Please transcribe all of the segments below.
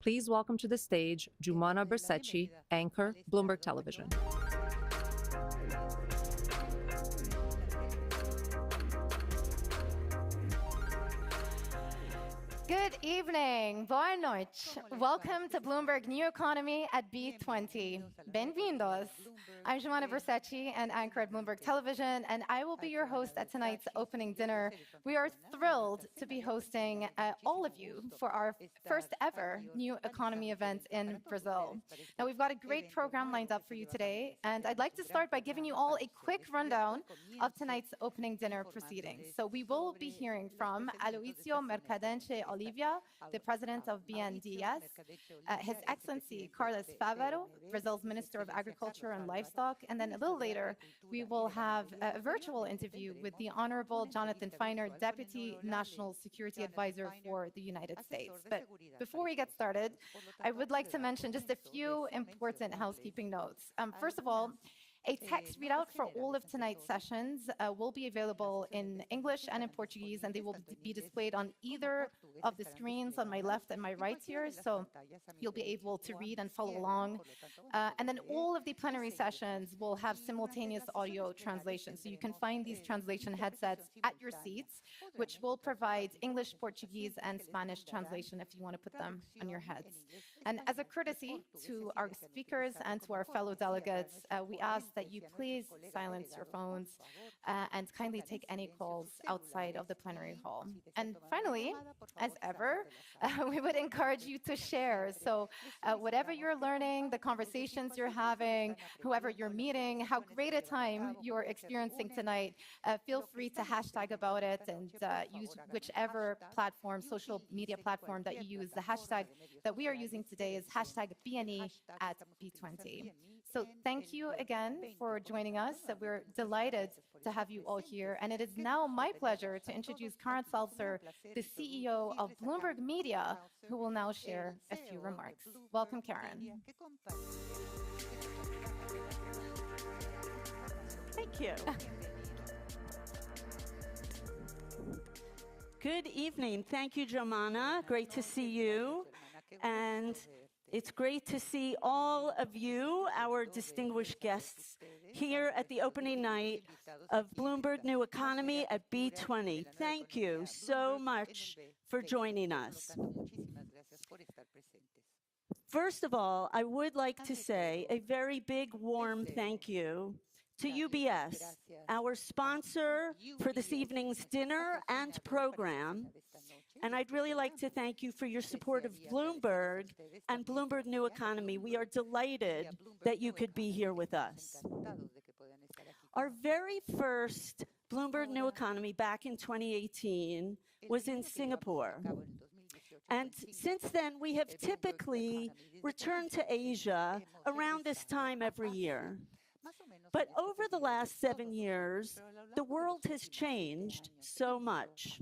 Please welcome to the stage Giumana Bersecci, anchor, Bloomberg Television. Good evening, boa noite. Welcome to Bloomberg New Economy at B20. Bem-vindos. I'm Giumana Bersecci, an anchor at Bloomberg Television, and I will be your host at tonight's opening dinner. We are thrilled to be hosting all of you for our first ever New Economy event in Brazil. Now, we've got a great program lined up for you today, and I'd like to start by giving you all a quick rundown of tonight's opening dinner proceedings. So we will be hearing from Aloisio Mercadante Olivia, the president of BNDES, His Excellency Carlos Favaro, Brazil's Minister of Agriculture and Livestock, and then a little later, we will have a virtual interview with the Honorable Jonathan Feiner, Deputy National Security Advisor for the United States. But before we get started, I would like to mention just a few important housekeeping notes. First of all, a text readout for all of tonight's sessions will be available in English and in Portuguese, and they will be displayed on either of the screens on my left and my right here, so you'll be able to read and follow along. And then all of the plenary sessions will have simultaneous audio translation, so you can find these translation headsets at your seats, which will provide English, Portuguese, and Spanish translation if you want to put them on your heads. And as a courtesy to our speakers and to our fellow delegates, we ask that you please silence your phones and kindly take any calls outside of the plenary hall. And finally, as ever, we would encourage you to share. So whatever you're learning, the conversations you're having, whoever you're meeting, how great a time you're experiencing tonight, feel free to hashtag about it and use whichever platform, social media platform that you use. The hashtag that we are using today is hashtag BNE at B20. So thank you again for joining us. We're delighted to have you all here. And it is now my pleasure to introduce Karen Seltzer, the CEO of Bloomberg Media, who will now share a few remarks. Welcome, Karen. Thank you. Good evening. Thank you, Giumana. Great to see you. And it's great to see all of you, our distinguished guests, here at the opening night of Bloomberg New Economy at B20. Thank you so much for joining us. First of all, I would like to say a very big, warm thank you to UBS, our sponsor for this evening's dinner and program. And I'd really like to thank you for your support of Bloomberg and Bloomberg New Economy. We are delighted that you could be here with us. Our very first Bloomberg New Economy back in 2018 was in Singapore. And since then, we have typically returned to Asia around this time every year. But over the last 7 years, the world has changed so much.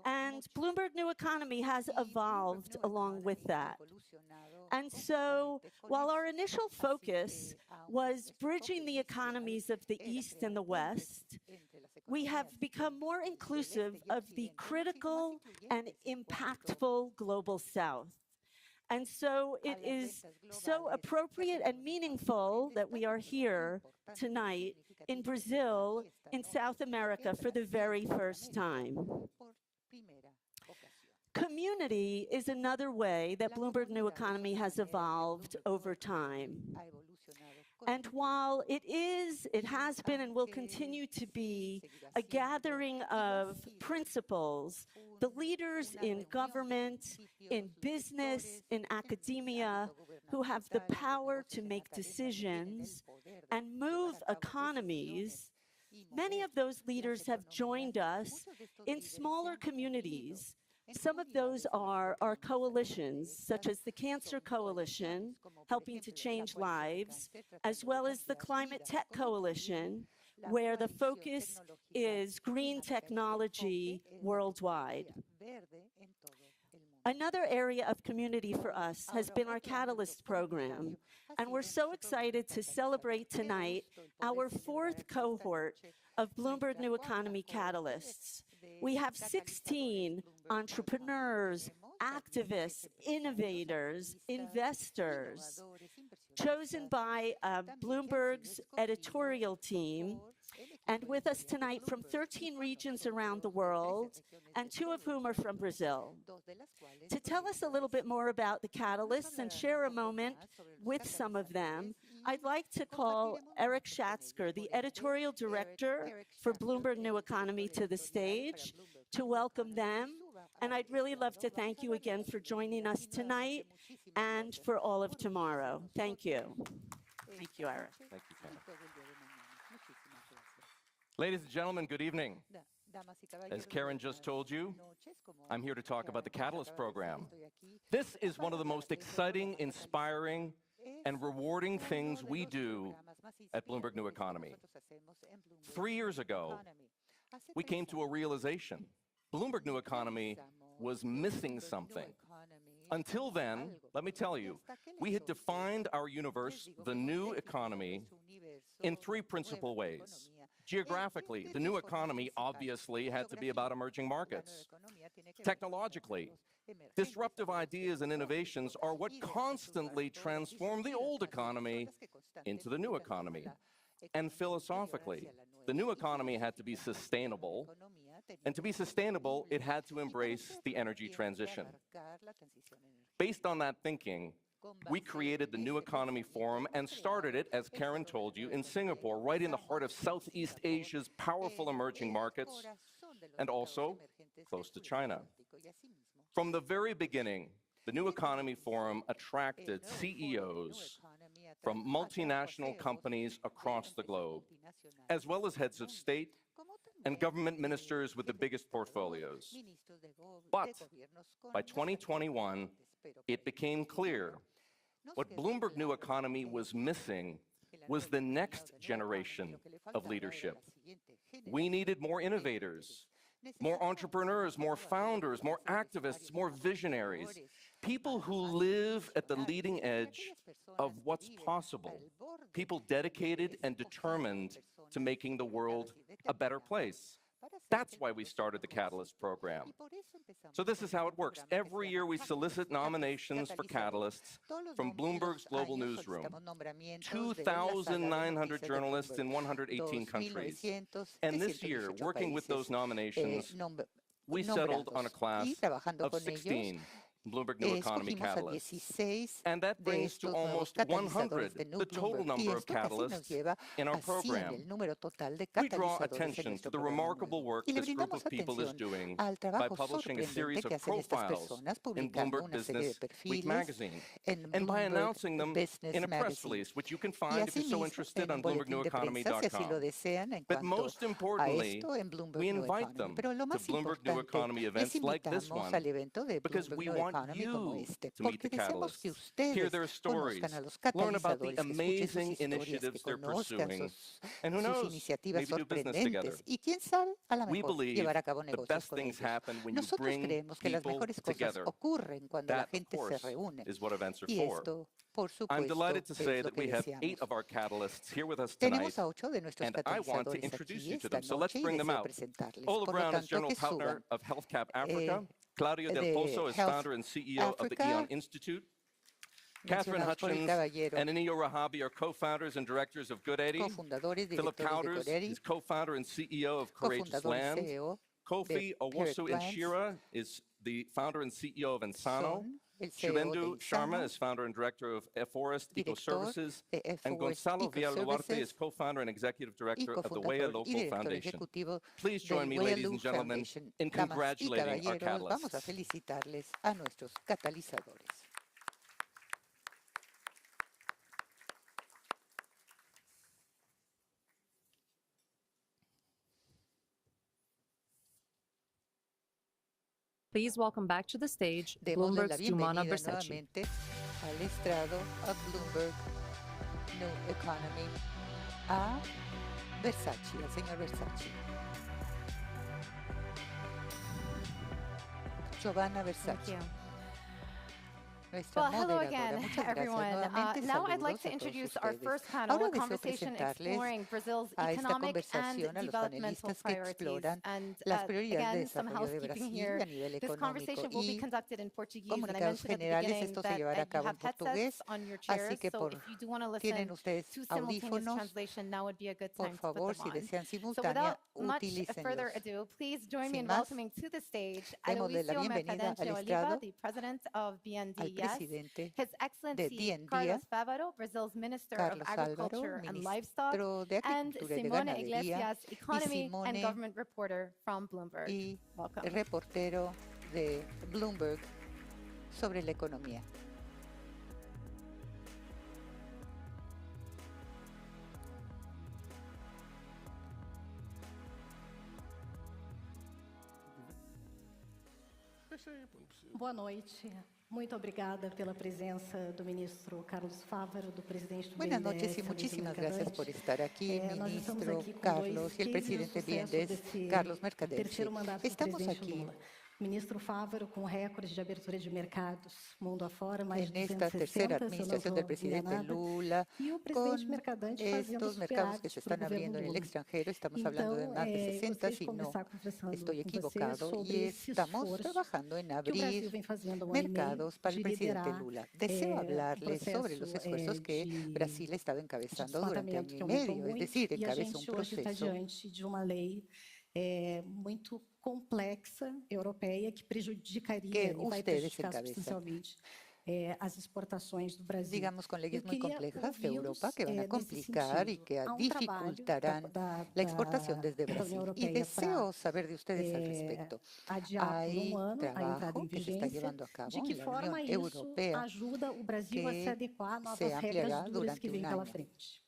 And Bloomberg New Economy has evolved along with that. And so while our initial focus was bridging the economies of the East and the West, we have become more inclusive of the critical and impactful global South. And so it is so appropriate and meaningful that we are here tonight in Brazil, in South America, for the very first time. Community is another way that Bloomberg New Economy has evolved over time. And while it has been and will continue to be a gathering of principles, the leaders in government, in business, in academia, who have the power to make decisions and move economies, many of those leaders have joined us in smaller communities. Some of those are our coalitions, such as the Cancer Coalition, helping to change lives, as well as the Climate Tech Coalition, where the focus is green technology worldwide. Another area of community for us has been our Catalyst program, and we're so excited to celebrate tonight our fourth cohort of Bloomberg New Economy Catalysts. We have 16 entrepreneurs, activists, innovators, investors, chosen by Bloomberg's editorial team, and with us tonight from 13 regions around the world, and 2 of whom are from Brazil. To tell us a little bit more about the catalysts and share a moment with some of them, I'd like to call Eric Schatzker, the editorial director for Bloomberg New Economy, to the stage to welcome them. And I'd really love to thank you again for joining us tonight and for all of tomorrow. Thank you. Thank you, Eric. Thank you, Karen. Ladies and gentlemen, good evening. As Karen just told you, I'm here to talk about the Catalyst program. This is one of the most exciting, inspiring, and rewarding things we do at Bloomberg New Economy. 3 years ago, we came to a realization. Bloomberg New Economy was missing something. Until then, let me tell you, we had defined our universe, the new economy, in 3 principal ways. Geographically, the new economy obviously had to be about emerging markets. Technologically, disruptive ideas and innovations are what constantly transform the old economy into the new economy. And philosophically, the new economy had to be sustainable, and to be sustainable, it had to embrace the energy transition. Based on that thinking, we created the New Economy Forum and started it, as Karen told you, in Singapore, right in the heart of Southeast Asia's powerful emerging markets, and also close to China. From the very beginning, the New Economy Forum attracted CEOs from multinational companies across the globe, as well as heads of state and government ministers with the biggest portfolios. But by 2021, it became clear what Bloomberg New Economy was missing was the next generation of leadership. We needed more innovators, more entrepreneurs, more founders, more activists, more visionaries, people who live at the leading edge of what's possible, people dedicated and determined to making the world a better place. That's why we started the Catalyst program. So this is how it works. Every year we solicit nominations for Catalysts from Bloomberg's global newsroom. 2,900 journalists in 118 countries. And this year, working with those nominations, we settled on a class of 16 Bloomberg New Economy catalysts. And that brings to almost 100 the total number of catalysts in our program. We draw attention to the remarkable work this group of people is doing by publishing a series of profiles in Bloomberg Business Week magazine, and by announcing them in a press release, which you can find if you're so interested on BloombergNewEconomy.com. But most importantly, we invite them to Bloomberg New Economy events like this one, because we want you to meet the catalysts, hear their stories, learn about the amazing initiatives they're pursuing, and who knows, maybe do business together. We believe the best things happen when you bring people together. That, of course, is what events are for. I'm delighted to say that we have 8 of our catalysts here with us tonight, and I want to introduce you to them. So let's bring them out. Ola Brown is General Partner of HealthCap Africa. Claudio Del Pozo is founder and CEO of the Eon Institute. Catherine Hutchins and Anio Rahabi are co-founders and directors of Good 80. Philip Cowders is co-founder and CEO of Courageous Land. Kofi Owosu-Inshira is the founder and CEO of Ensano. Shivendu Sharma is founder and director of Forest Eco Services, and Gonzalo Villaduarte is co-founder and executive director of the Wea Local Foundation. Please join me, ladies and gentlemen, in congratulating our catalysts. Please welcome back to the stage Bloomberg's Jumana Versace. Al estrado a Bloomberg New Economy a Versace, al señor Versace. Giovanna Versace. nuestra Well, hello moderadora. again, Muchas gracias everyone. nuevamente. Now I'd like Saludos to a todos introduce our ustedes. first panel, Ahora a deseo conversation presentarles exploring Brazil's a esta economic and conversación a los developmental panelistas que priorities. exploran And las prioridades de again, some desarrollo de housekeeping Brasil here. a nivel This económico conversation will be y conducted in Portuguese. And I comunicados mentioned at the generales. beginning Esto se that llevará a you cabo have en portugués, headsets on your chairs. así que So if you do want to tienen listen ustedes to simultaneous audífonos. translation, now would be a good Por time to put favor, them si on. desean So simultánea, without much further utilícenlos. ado, please join me Sin in más, welcoming to the stage démosle la Aloysio bienvenida al Mercadante Oliva, estrado the president of al BNDES, presidente His de Excellency BNDES, Carlos Fávaro, Brazil's Minister of Carlos Álvaro, Agriculture and Livestock, ministro de and Agricultura y de Simone Ganadería, Iglesias, y Economy and Simone Government Reporter from Bloomberg. y Welcome. reportero de Bloomberg sobre la economía. Boa noite. Muito obrigada pela presença do ministro Carlos Fávaro, do presidente do Buenas noches BNDES, y muchísimas Aloysio gracias por Mercadante. estar aquí, Nós estamos ministro aqui com Carlos y el dois presidente cases de sucesso BNDES, desse Carlos Mercadante. terceiro mandato do Estamos presidente aquí Lula. Ministro Fávaro, com recordes de abertura de mercados mundo afora, mais en de esta tercera 260, se eu não administración del estou presidente enganada, Lula, e o presidente con Mercadante fazendo estos mercados que superávit se para o están abriendo governo en el Lula. extranjero. Estamos hablando de Então, más de 60, gostaria de si no começar conversando estoy com você equivocado, sobre y esse estamos esforço trabajando en que o Brasil abrir vem fazendo há um ano e meio mercados para el de presidente liderar Lula. Deseo hablarles sobre los processo esfuerzos que de Brasil ha estado encabezando durante desmatamento año que y aumentou medio, es muito, decir, e a encabeza un gente hoje está proceso diante de uma lei muito complexa, europeia, que prejudicaria que e vai ustedes prejudicar encabezan. substancialmente as exportações do Brasil. Digamos, con leyes Eu muy queria complejas de ouvi-los, Europa que van a nesse complicar y sentido. que Há trabalho dificultarán la exportación desde da União Brasil. Y Europeia deseo saber de ustedes al respecto. adiar por Hay ano a entrada trabajo em que se está vigência. llevando a cabo De que en la forma Unión isso Europea, ajuda o Brasil a se que adequar a novas se ampliará regras duras durante que vêm un pela año. frente?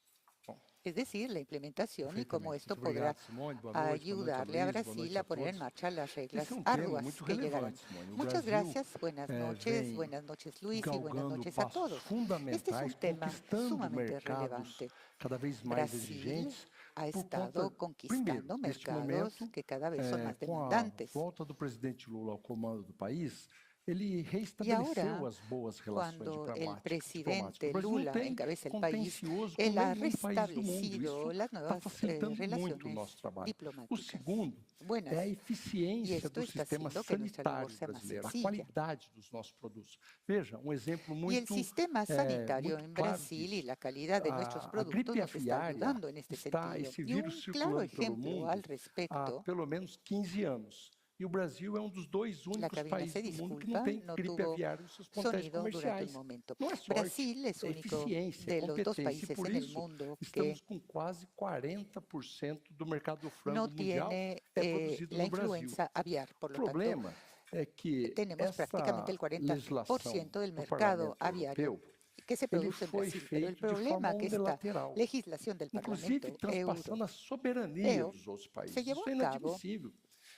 Es decir, la implementación y cómo esto Muito podrá obrigado, Simone. Boa noite, ayudarle a Aloysio, boa Brasil noite a poner en todos. marcha las reglas Esse é tema arduas muito que llegarán. relevante, Simone. O Muchas Brasil gracias, buenas noches Luis y buenas galgando noches a passos todos. Este es un fundamentais, tema conquistando sumamente mercados relevante. cada vez mais Brasil exigentes, ha por estado conta, conquistando primeiro, neste mercados momento, que cada vez son más com a demandantes. volta do presidente Lula ao comando do país, ele Y reestabeleceu ahora, as boas relações cuando el diplomáticas. presidente O Brasil Lula não tem encabeza el país, contencioso él com ha nenhum país do mundo. restablecido Isso las está nuevas facilitando muito o relaciones nosso trabalho. O diplomáticas segundo é a buenas. Y eficiência esto do está sistema haciendo que nuestra labor sanitário sea más brasileiro, a sencilla. qualidade dos nossos produtos. Veja, exemplo Y el muito sistema sanitario muito en claro Brasil y disso. la calidad de nuestros A productos gripe nos está aviária ayudando en este está sentido. esse Y un vírus claro circulando pelo ejemplo al mundo há respecto, pelo menos 15 anos. E o Brasil é dos dois la únicos cabina se países do mundo que disculpa, não tem no gripe tuvo aviária nos seus plantéis sonido durante comerciais. un momento. Não é sorte, Brasil es é único eficiência, de é los dos competência. E países por en el isso, mundo que estamos com quase 40% do mercado do frango no mundial tiene produzido la no Brasil. influenza aviar. Por O lo tanto, problema é que tenemos prácticamente el essa legislação 40% del do mercado Parlamento aviario Europeu que se ele produce en foi Brasil. Pero el feito de forma problema que esta unilateral, legislación del Parlamento inclusive transpassando a soberania dos outros países. se llevó Isso é a cabo inadmissível.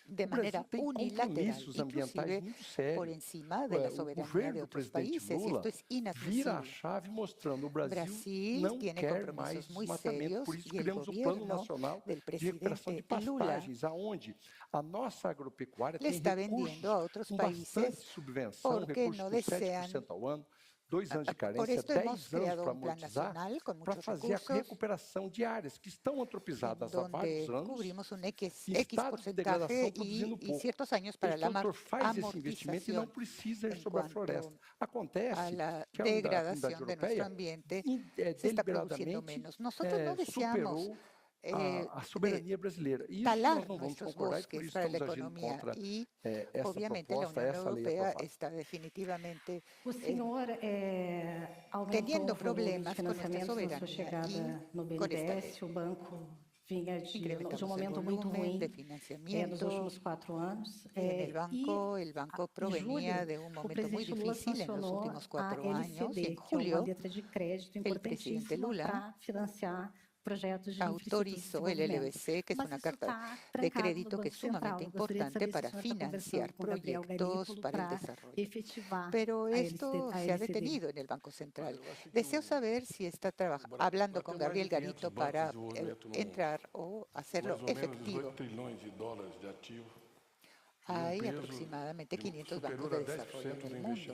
de O Brasil manera tem unilateral, compromissos ambientais inclusive muito por sérios. encima de la O soberanía de governo do otros presidente países. Y Lula esto es vira a inadmisible. chave mostrando o Brasil Brasil não tiene quer mais compromisos muy desmatamento. serios Por isso y el criamos o Plano gobierno Nacional del de Recuperação de presidente Lula Pastagens, aonde a nossa agropecuária le tem está recursos vendiendo a otros com bastante países subvenção, porque recursos no com desean. 7% ao ano, 2 anos de Por carência, esto 10 hemos anos creado para un plan amortizar, nacional con para muchos fazer a recursos recuperação de áreas que estão atropizadas há donde vários anos. cubrimos un X em estado de degradação, porcentaje produzindo y pouco. ciertos años para Esse la produtor faz esse investimento e não amortización precisa ir en sobre a cuanto floresta. a Acontece la que a degradación Comunidade de nuestro Europeia ambiente se está produciendo deliberadamente menos. Nosotros no deseamos superou a soberania brasileira. E isso talar nós não vamos nuestros concordar e por bosques isso para la estamos agindo economía contra y essa obviamente la proposta, Unión essa lei Europea aprovada. está definitivamente O senhor aumentou teniendo o volume de problemas con nuestra financiamentos na sua soberanía chegada no y con esta BNDES. ley. O banco vinha de Incrementamos um el momento muito volumen ruim de nos financiamiento últimos 4 anos. y en el banco provenía julho, de un o momento muy presidente Lula difícil en los sancionou últimos a 4 años y en LCD, que é uma julio letra de crédito el presidente importantíssima Lula para financiar projetos de autorizó el LBC, que es una carta de crédito que es sumamente importante para financiar proyectos para el desarrollo. Pero esto se ha detenido en el Banco Central. Deseo saber si está hablando con Gabriel Garito para entrar o hacerlo efectivo. Hay aproximadamente 500 bancos de desarrollo en el mundo.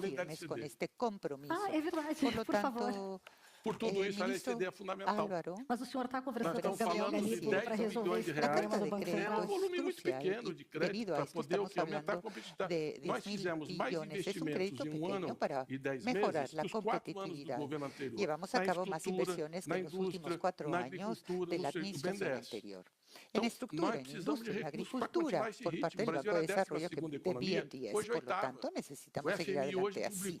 firmes con este compromiso. É verdade, Por lo por favor. tanto, Por tudo isso, a ministro LCD é fundamental. Álvaro, Mas o senhor está Nós conversando estamos com o Gabriel falando de Galípolo 10 para resolver bilhões de esse reais. problema do de Banco crédito É um Central? volume muito crucial pequeno y de crédito debido a para esto poder estamos aumentar a hablando competitividade. de Nós 10.000 fizemos mais billones. Es un investimentos crédito em pequeño ano para e 10 mejorar meses la que os 4 anos do competitividad. governo anterior. Llevamos a Na cabo más estrutura, inversiones na que en los últimos indústria, 4 na años agricultura, de la no administración BNDES. anterior. en estructura, en industria, en agricultura, por parte del Banco de Desarrollo de B20. Por lo tanto, necesitamos seguir adelante así.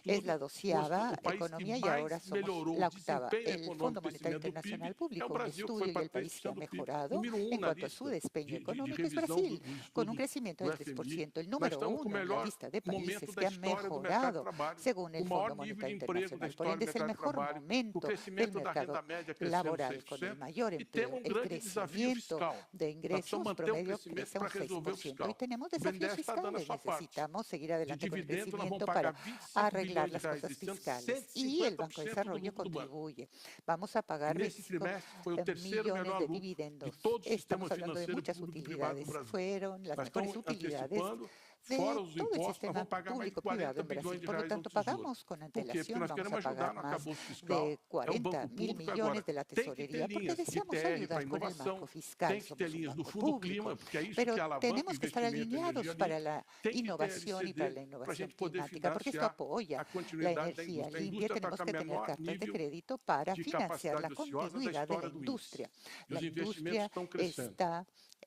Es la 12ª economía y ahora somos la 8ª. El Fondo Monetario Internacional publicó un estudio y el país que ha mejorado en cuanto a su desempeño económico es Brasil, con un crecimiento del 3%. El número 1 en la lista de países que han mejorado según el Fondo Monetario Internacional. Por ende, es el mejor momento del mercado laboral, con el mayor empleo. El crecimiento de ingresos promedio crece un 6%. Y tenemos desafíos fiscales. Necesitamos seguir adelante con el crecimiento para arreglar las cosas fiscales. Y el Banco de Desarrollo contribuye. Vamos a pagar 25 millones de dividendos. Estamos hablando de muchas utilidades. Fueron las mejores utilidades de todo el sistema público-privado en Brasil. Por lo tanto, pagamos con antelación, vamos a pagar más de 40.000 millones de la tesorería porque deseamos ayudar con el marco fiscal. Somos un banco público, pero tenemos que estar alineados para la innovación y para la innovación climática, porque esto apoya la energía limpia. Tenemos que tener cartas de crédito para financiar la continuidad de la industria. La industria está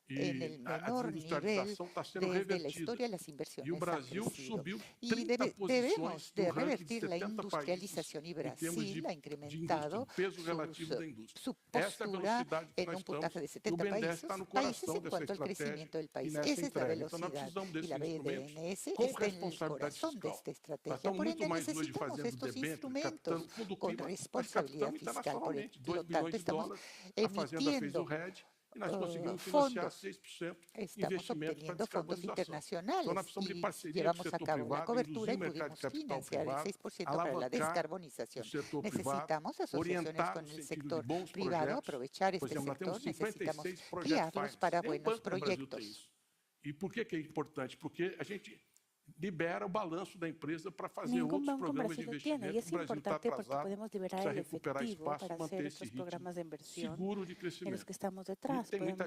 en el menor nivel desde la historia de las inversiones han crecido. Y debemos de revertir la industrialización, y Brasil ha incrementado su postura en un puntaje de 70 países en cuanto al crecimiento del país. Esa es la velocidad, y la BDNS está en el corazón de esta estrategia. Por ende, necesitamos estos instrumentos con responsabilidad fiscal. Por lo tanto, estamos emitiendo fondos, estamos obteniendo fondos internacionales y llevamos a cabo la cobertura y pudimos financiar el 6% para la descarbonización. Necesitamos asociaciones con el sector privado, aprovechar este sector, necesitamos guiarlos para buenos proyectos. ¿Y por qué es importante? Porque a gente libera o balanço da empresa para fazer outros programas de investimento. Y es importante porque podemos liberar el efectivo para hacer otros programas de inversión en los que estamos detrás. Podemos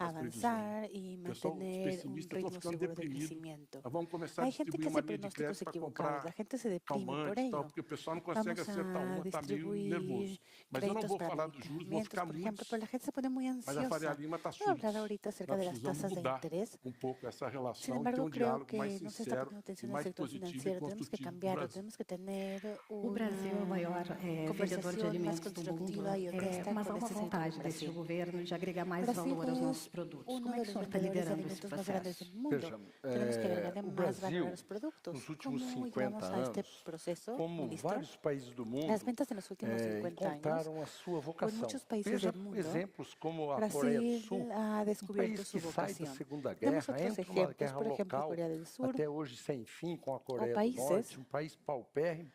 avanzar y mantener un ritmo seguro de crecimiento. Hay gente que hace pronósticos equivocados, la gente se deprime por ello. Vamos a distribuir créditos para medicamentos, por ejemplo, pero la gente se pone muy ansiosa. Voy a hablar ahorita acerca de las tasas de interés. Sin embargo, creo que no se está poniendo atención al sector financiero. Tenemos que cambiarlo, tenemos que tener una conversación más constructiva y honesta mas há con uma este vontade sector deste Brasil. governo de agregar mais valor aos nossos produtos. Como é que o senhor está liderando esse processo? Tenemos que agregarle más valor a los productos. ¿Cómo llegamos a este proceso, como ministro? vários países do mundo, Las ventas en los últimos 50 años, encontraram a sua en vocação. muchos países Veja del mundo, exemplos como a Coreia do Brasil Sul, ha descubierto país su que sai da vocación. Segunda Tenemos Guerra, otros entra numa ejemplos, guerra por ejemplo, local, Corea del Sur, até hoje sem fim com a Coreia do países Norte, país paupérrimo.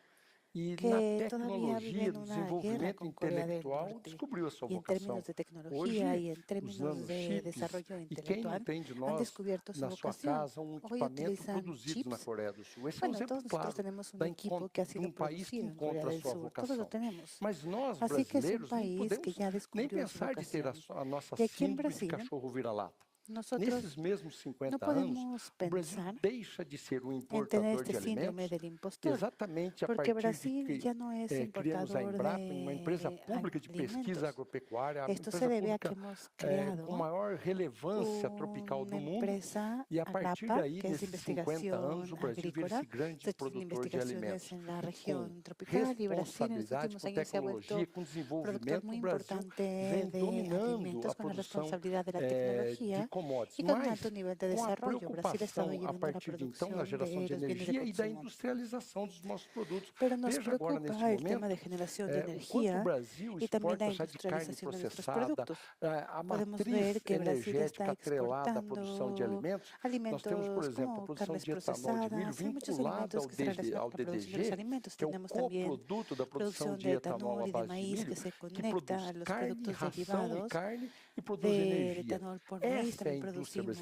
E que na todavía tecnologia viven do una guerra desenvolvimento con Corea del intelectual, Norte. descobriu a sua Y en vocação. términos de tecnología Hoje, y en términos usando de chips, desarrollo e quem intelectual, não tem de han nós, descubierto su na sua vocación. casa, um Hoy equipamento utilizan produzido na chips. Coreia do Sul. Esse é um Bueno, exemplo todos nosotros claro tenemos un da equipo que ha de sido país que producido en Corea encontra a del sua Sur. Todos lo vocação. tenemos. Mas nós, Así que es un brasileiros, não país que podemos ya nem descubrió su pensar de ter vocación. a nossa Y aquí en síndrome de Brasil, cachorro vira-lata. nosotros Nesses mesmos 50 no anos, podemos o Brasil pensar deixa de ser um en tener importador de este síndrome alimentos, del impostor, exatamente a porque partir de Brasil que ya no es criamos a importador Embrapa, uma empresa de pública de pesquisa alimentos. agropecuária, a Esto se empresa debe a que pública hemos com creado maior relevância tropical do una mundo, empresa e a partir Agrapa, daí, que es nesses 50 anos, investigación o Brasil vira agrícola, esse grande se ha hecho produtor de investigaciones alimentos. en la Com región tropical y Brasil en los responsabilidade, últimos com años se ha vuelto tecnologia, com productor desenvolvimento, muy o Brasil importante vem de dominando alimentos a con la produção responsabilidad de la de tecnología commodities. y con un Mas, alto nivel de com a desarrollo. Brasil ha estado preocupação a llevando la partir de então producción na geração de de los bienes de energia e da consumo. industrialização dos nossos produtos. Pero nos Veja agora, neste preocupa el tema momento, de generación de o quanto o energía Brasil y también la exporta já de carne industrialización de nuestros processada, productos. a Podemos matriz ver que Brasil energética está atrelada à produção de exportando alimentos. Nós temos, por alimentos exemplo, a como produção carnes de etanol de milho procesadas. Hay muchos vinculada alimentos que se relacionan ao con la producción de los DDG, alimentos. que é o Tenemos también coproduto da produção producción de de etanol etanol à y de base de maíz que milho, se que conecta a produz los carne, productos ração e derivados carne e produz del energia. etanol por maíz. Essa también producimos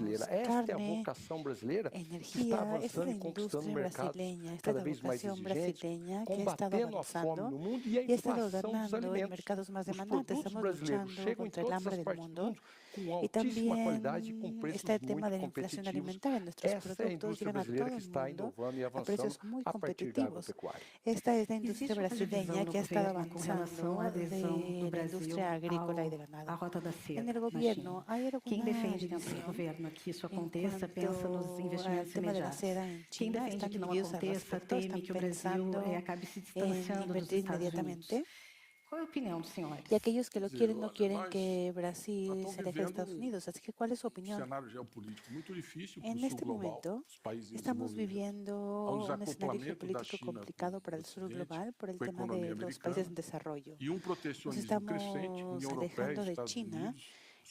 carne, energía. Esa es la industria brasileña, esta es la vocación brasileña que ha estado avanzando y ha estado ganando en mercados más demandantes. Estamos luchando contra el hambre del mundo y también está el tema de la inflación alimentaria. Nuestros productos llegan a todo el mundo a precios muy competitivos. Esta es la industria brasileña que ha estado avanzando de la industria agrícola y de ganado. En el gobierno hay alguna división al tema de la seda en China. Están divididos al respecto, están pensando en invertir inmediatamente. Y aquellos que lo quieren no quieren que Brasil se aleje de Estados Unidos. Así que, ¿cuál es su opinión? En este momento estamos viviendo un escenario geopolítico complicado para el sur global por el tema de los países en desarrollo. Nos estamos alejando de China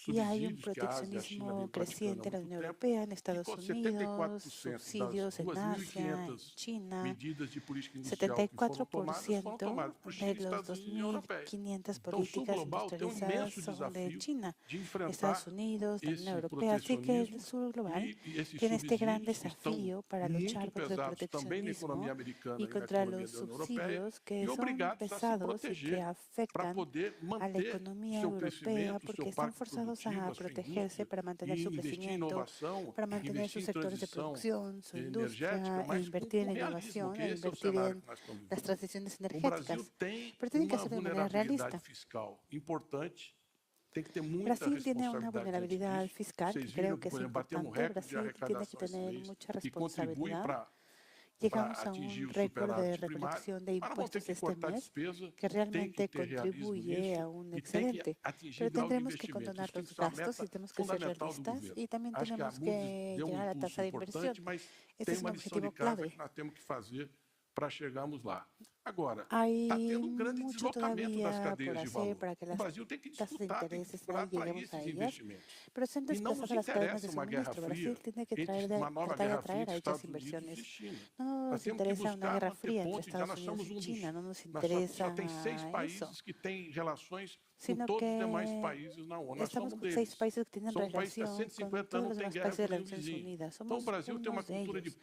y hay un proteccionismo creciente en la Unión Europea, en Estados Unidos, subsidios en Asia, en China. 74% de los 2.500 políticas industrializadas son de China, Estados Unidos, la Unión Europea. Así que el sur global tiene este gran desafío para luchar contra el proteccionismo y contra los subsidios que son pesados y que afectan a la economía europea porque están forzados a protegerse para mantener su crecimiento, para mantener sus sectores de producción, su industria, e invertir en innovación, e invertir en las transiciones energéticas. Pero tienen que hacerlo de manera realista. Brasil tiene una vulnerabilidad fiscal que creo que es importante. Brasil tiene que tener mucha responsabilidad. Llegamos a un récord de recolección de impuestos este mes que realmente contribuye a un excedente. Pero tendremos que condonar los gastos y tenemos que ser realistas y también tenemos que llegar a la tasa de inversión. Este es un objetivo clave. Hay mucho todavía por hacer para que las tasas de interés lleguemos a ellas, pero se han desplazado las cadenas de suministro. Brasil tiene que tratar de atraer a dichas inversiones. No nos interesa una guerra fría entre Estados Unidos y China, no nos interesa eso, sino que estamos con 6 países que tienen relación con todos los demás países de las Naciones Unidas. Somos unos de ellos.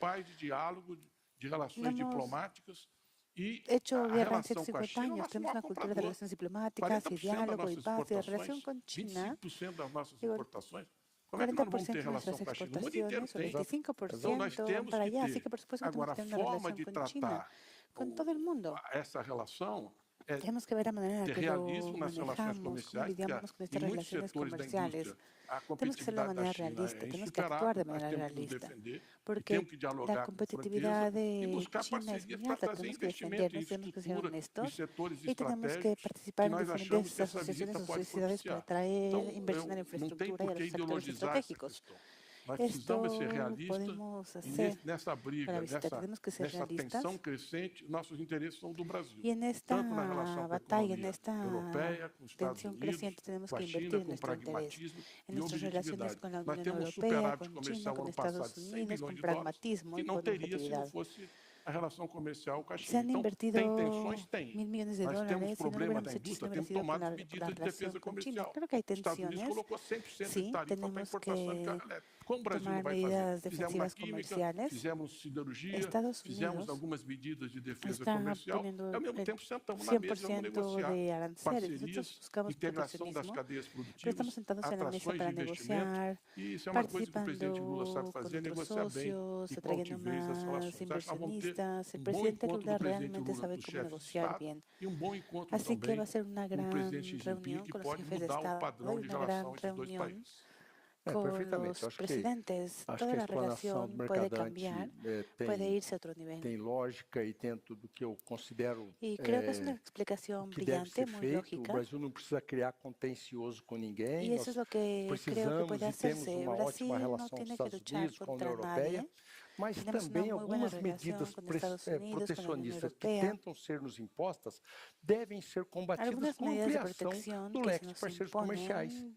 Hecho guerra en 150 años, tenemos una cultura de relaciones diplomáticas y diálogo y paz y de relación con China. 40% de nuestras exportaciones, o 25% para allá, así que por supuesto tenemos que tener una relación con China, con todo el mundo. Tenemos que ver la manera en que lo manejamos, cómo lidiamos con estas relaciones comerciales. Tenemos que hacerlo de manera realista, tenemos que actuar de manera realista, porque la competitividad de China es muy alta, tenemos que defendernos, tenemos que ser honestos y tenemos que participar en diferentes asociaciones o sociedades para atraer inversión en la infraestructura y a los sectores estratégicos. Esto podemos hacer para visitar, tenemos que ser realistas. Y en esta batalla, en esta tensión creciente, tenemos que invertir en nuestro interés, en nuestras relaciones con la Unión Europea, con China, con Estados Unidos, con pragmatismo y con objetividad. Se han invertido $1.000 millones y no lo hubiéramos hecho si no hubiera sido por la relación con China. Claro que hay tensiones, sí, tenemos que tomar medidas defensivas comerciales. Estados Unidos está poniendo el 100% de aranceles. Nosotros buscamos proteccionismo, pero estamos sentados en la mesa para negociar, participando con otros socios, atrayendo más inversionistas. El presidente Lula realmente sabe cómo negociar bien. Así que va a ser una gran reunión con los jefes de Estado y una gran reunión con los presidentes. Toda la relación puede cambiar, puede irse a otro nivel. Y creo que es una explicación brillante, muy lógica. Y eso es lo que creo que puede hacerse. Brasil no tiene que luchar contra nadie. Tenemos una muy buena relación con Estados Unidos, con la Unión Europea. Algunas medidas de protección que se nos imponen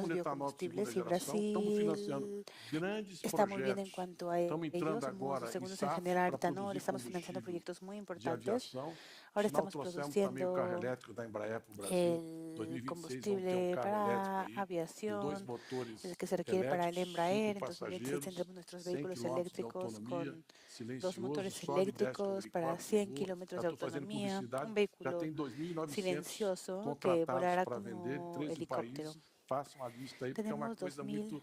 estamos no etanol de segunda biocombustibles y geração, estamos financiando Brasil grandes está muy bien en projetos. cuanto a Estamos entrando ellos. Somos agora los em segundos en SAF generar para etanol, produzir estamos financiando combustível proyectos muy de importantes. aviação. Ahora Sinal, estamos trouxemos também o carro produciendo elétrico da Embraer para o Brasil. el 2026 vamos ter combustible carro para elétrico aí, com 2 aviación, motores el que se requiere para el elétricos, Embraer. 5 En 2026 passageiros, tendremos nuestros 100 vehículos km de eléctricos autonomia, con 2 silencioso, motores sobe e desce com eléctricos para helicóptero 100 voa. kilómetros Já de estou fazendo autonomía, publicidade, un já vehículo tem 2.900 silencioso que contratados volará para vender, como 13 helicóptero. países. Façam a lista aí, porque é uma Tenemos coisa muito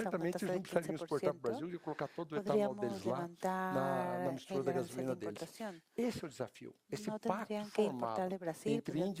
certamente eles não precisariam exportar para o Brasil e colocar todo o etanol deles lá na mistura da gasolina deles. Esse é o desafio. Esse pacto formado entre Índia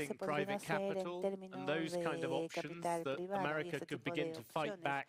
accessing private capital and those kind of options that America could begin to fight back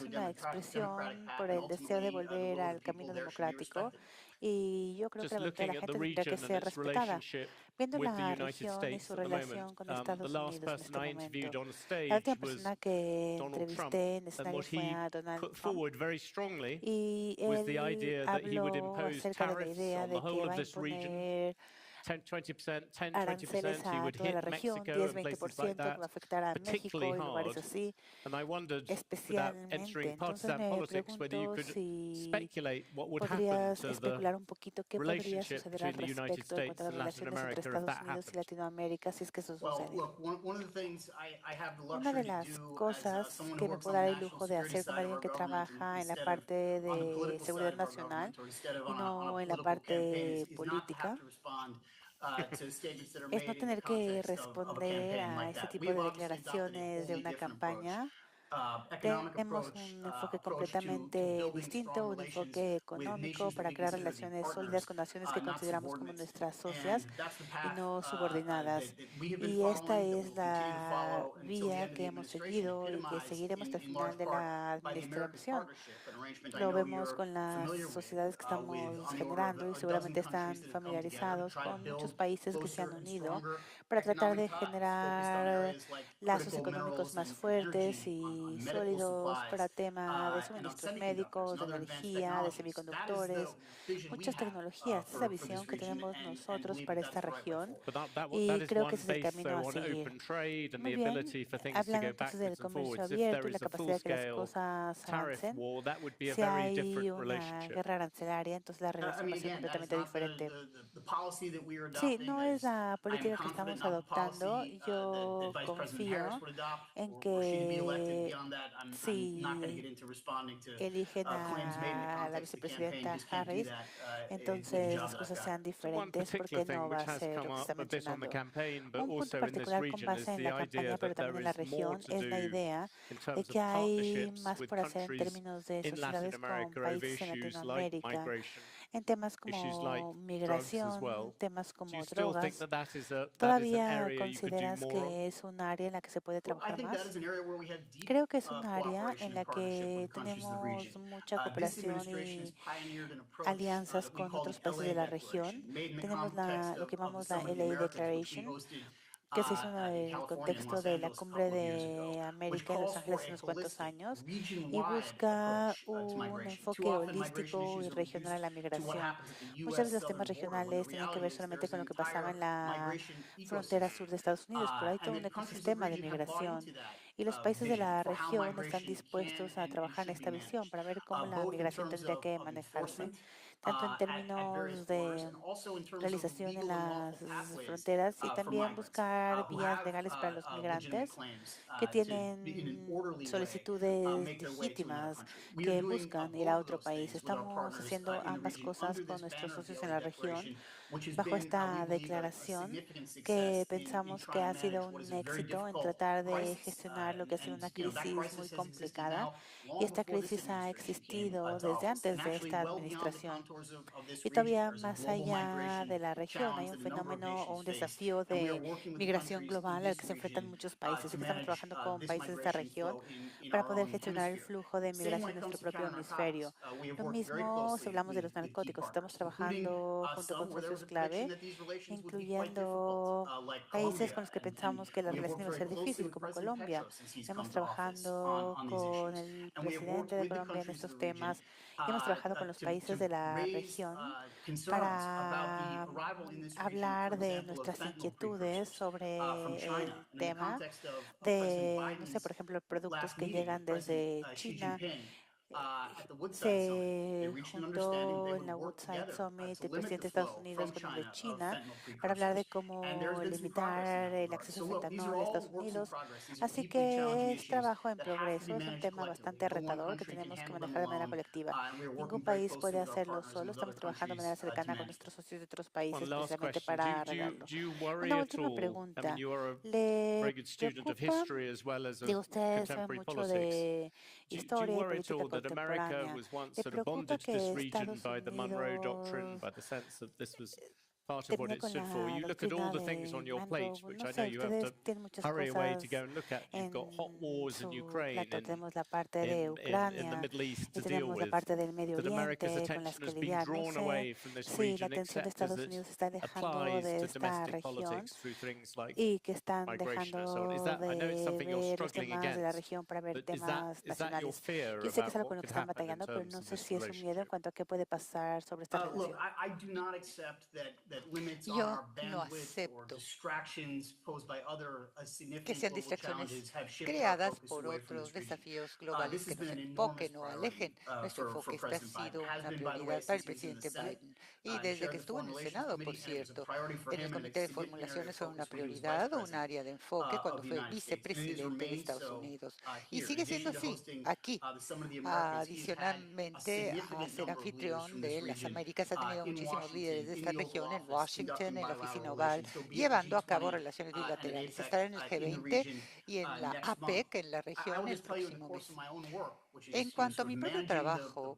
es una expresión por el deseo de volver al camino democrático y yo creo que la voluntad de la gente tendría que ser respetada. Viendo la región y su relación con Estados Unidos en este momento, la última persona que entrevisté en escenario fue a Donald Trump y él habló acerca de la idea de que va a imponer aranceles a toda la región, 10-20%, que va a afectar a México y lugares así, especialmente. Entonces me pregunto si podrías especular un poquito qué podría suceder al respecto en cuanto a las relaciones entre Estados Unidos y Latinoamérica, si es que eso sucede. Una de las cosas que me puedo dar el lujo de hacer como alguien que trabaja en la parte de seguridad nacional y no en la parte política es no tener que responder a este tipo de declaraciones de una campaña. Tenemos un enfoque completamente distinto, un enfoque económico para crear relaciones sólidas con naciones que consideramos como nuestras socias y no subordinadas. Y esta es la vía que hemos seguido y que seguiremos hasta el final de la administración. Lo vemos con las sociedades que estamos generando y seguramente están familiarizados con muchos países que se han unido para tratar de generar lazos económicos más fuertes y sólidos para tema de suministros médicos, de energía, de semiconductores, muchas tecnologías. Esa visión que tenemos nosotros para esta región y creo que ese es el camino a seguir. Muy bien, hablando entonces del comercio abierto y la capacidad de que las cosas avancen, si hay una guerra arancelaria, entonces la relación va a ser completamente diferente. Sí, no es la política que estamos adoptando. Yo confío en que si eligen a la vicepresidenta Harris, entonces las cosas sean diferentes porque no va a ser lo que está mencionando. Un punto particular con base en la campaña, pero también en la región, es la idea de que hay más por hacer en términos de sociedades con países en Latinoamérica, en temas como migración, temas como drogas. ¿Todavía consideras que es un área en la que se puede trabajar más? Creo que es un área en la que tenemos mucha cooperación y alianzas con otros países de la región. Tenemos lo que llamamos la LA Declaration, que se hizo en el contexto de la Cumbre de América en Los Ángeles hace unos cuantos años y busca un enfoque holístico y regional a la migración. Muchas veces los temas regionales tenían que ver solamente con lo que pasaba en la frontera sur de Estados Unidos, pero hay todo un ecosistema de migración y los países de la región están dispuestos a trabajar en esta visión para ver cómo la migración tendría que manejarse, tanto en términos de realización en las fronteras y también buscar vías legales para los migrantes que tienen solicitudes legítimas que buscan ir a otro país. Estamos haciendo ambas cosas con nuestros socios en la región bajo esta declaración que pensamos que ha sido un éxito en tratar de gestionar lo que ha sido una crisis muy complicada y esta crisis ha existido desde antes de esta administración. Y todavía más allá de la región hay un fenómeno o un desafío de migración global al que se enfrentan muchos países y que estamos trabajando con países de esta región para poder gestionar el flujo de migración en nuestro propio hemisferio. Lo mismo si hablamos de los narcóticos, estamos trabajando junto con socios clave, incluyendo países con los que pensamos que la relación iba a ser difícil, como Colombia. Hemos trabajando con el presidente de Colombia en estos temas y hemos trabajado con los países de la región para hablar de nuestras inquietudes sobre el tema de, no sé, por ejemplo, productos que llegan desde China. Se juntó en la Woodside Summit el presidente de Estados Unidos con el de China para hablar de cómo limitar el acceso a fentanol en Estados Unidos. Así que es trabajo en progreso, es un tema bastante retador que tenemos que manejar de manera colectiva. Ningún país puede hacerlo solo, estamos trabajando de manera cercana con nuestros socios de otros países precisamente para arreglarlo. Una última pregunta. ¿Le preocupa? Digo, usted sabe mucho de historia y política contemporánea. ¿Le preocupa que Estados Unidos termine con la doctrina de mando? No sé, ustedes tienen muchas cosas en su plato. Tenemos la parte de Ucrania y tenemos la parte del Medio Oriente con las que lidiar. No sé si la atención de Estados Unidos se está alejando de esta región y que están dejando de ver los temas de la región para ver temas nacionales. Yo sé que es algo con lo que están batallando, pero no sé si es un miedo en cuanto a qué puede pasar sobre esta relación. Yo no acepto que sean distracciones creadas por otros desafíos globales que nos enfoquen o alejen. Nuestro enfoque ha sido una prioridad para el presidente Biden. Y desde que estuvo en el Senado, por cierto, en el Comité de Formulaciones fue una prioridad o un área de enfoque cuando fue vicepresidente de Estados Unidos. Y sigue siendo así, aquí. Adicionalmente, a ser anfitrión de las Américas, ha tenido muchísimos líderes de esta región en Washington, en la oficina oval, llevando a cabo relaciones bilaterales. Estará en el G20 y en la APEC, en la región, el próximo mes. En cuanto a mi propio trabajo,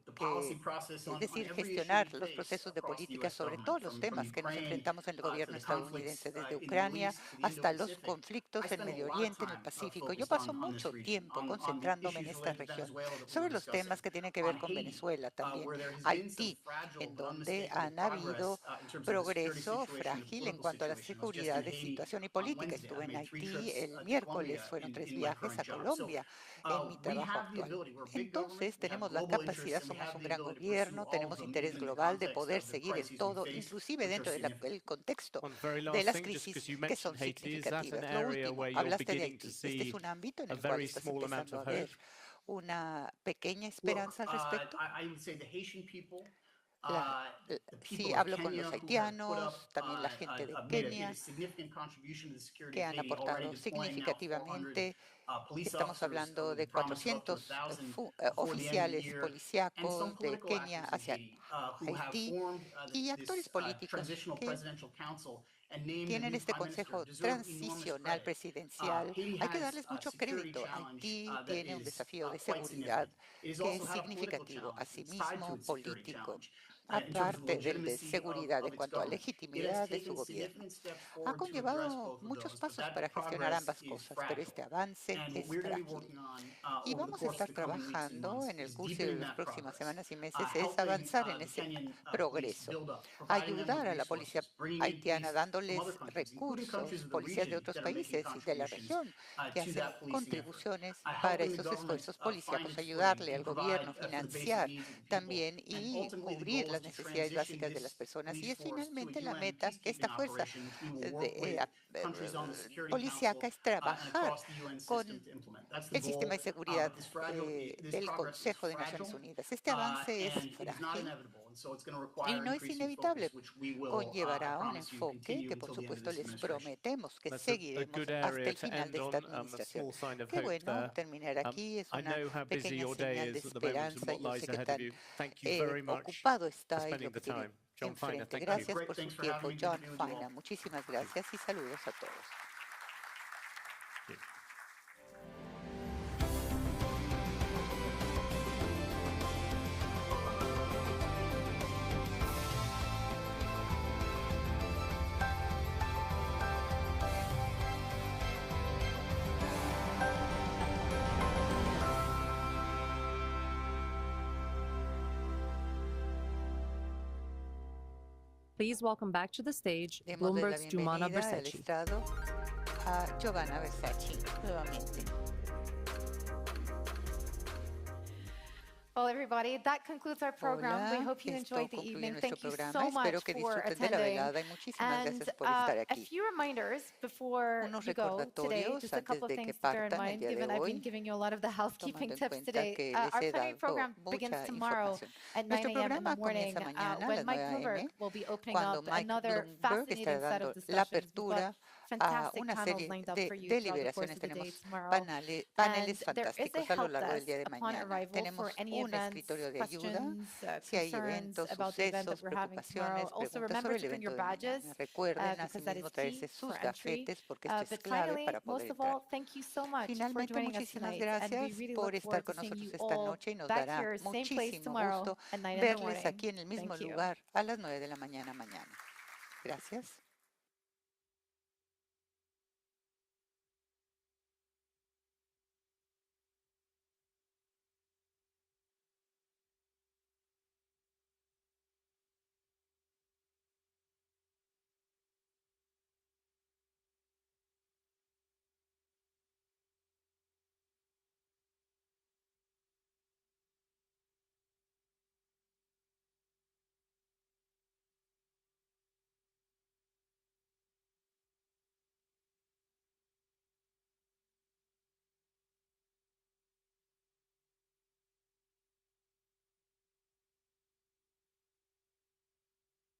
es decir, gestionar los procesos de política sobre todos los temas que nos enfrentamos en el gobierno estadounidense, desde Ucrania hasta los conflictos en Medio Oriente, en el Pacífico. Yo paso mucho tiempo concentrándome en esta región, sobre los temas que tienen que ver con Venezuela, también Haití, en donde han habido progreso frágil en cuanto a la seguridad de situación y política. Estuve en Haití el miércoles, fueron 3 viajes a Colombia en mi trabajo actual. Entonces, tenemos la capacidad, somos un gran gobierno, tenemos interés global de poder seguir en todo, inclusive dentro del contexto de las crisis que son significativas. Lo último, hablaste de Haití. Este es un ámbito en el cual estás empezando a ver una pequeña esperanza al respecto. Sí, hablo con los haitianos, también la gente de Kenia, que han aportado significativamente. Estamos hablando de 400 oficiales policíacos de Kenia hacia Haití y actores políticos que tienen este consejo transicional presidencial. Hay que darles mucho crédito. Haití tiene un desafío de seguridad que es significativo, asimismo político, aparte del de seguridad en cuanto a legitimidad de su gobierno. Ha conllevado muchos pasos para gestionar ambas cosas, pero este avance es frágil. Y vamos a estar trabajando en el curso de las próximas semanas y meses, es avanzar en ese progreso, ayudar a la policía haitiana dándoles recursos, policías de otros países y de la región que hacen contribuciones para esos esfuerzos policíacos, ayudarle al gobierno, financiar también y cubrir las necesidades básicas de las personas. Y es finalmente la meta, esta fuerza policíaca es trabajar con el sistema de seguridad del Consejo de Naciones Unidas. Este avance es frágil y no es inevitable. Conllevará un enfoque que, por supuesto, les prometemos que seguiremos hasta el final de esta administración. Qué bueno terminar aquí. Es una pequeña señal de esperanza. Yo sé que tan ocupado está y lo que tiene enfrente. Gracias por su tiempo, John Fina. Muchísimas gracias y saludos a todos. Please welcome back to the stage Bloomberg's Giovanna Versace. A Giovanna Versace, nuevamente. Well, everybody, that concludes our program. We hope you enjoyed the evening. Thank you so much for attending. And a few reminders before you go today, just a couple of things to bear in mind, given I've been giving you a lot of the housekeeping tips today. Our plenary program begins tomorrow at 9 a.m. in the morning when Mike Bloomberg will be opening up another fascinating set of discussions. A una serie de deliberaciones. Tenemos paneles fantásticos a lo largo del día de mañana. Tenemos un escritorio de ayuda si hay eventos, sucesos, preocupaciones, preguntas sobre el evento de mañana. Recuerden asimismo traerse sus gafetes porque esto es clave para poder entrar. Finalmente, muchísimas gracias por estar con nosotros esta noche y nos dará muchísimo gusto verles aquí en el mismo lugar a las 9 de la mañana mañana. Gracias.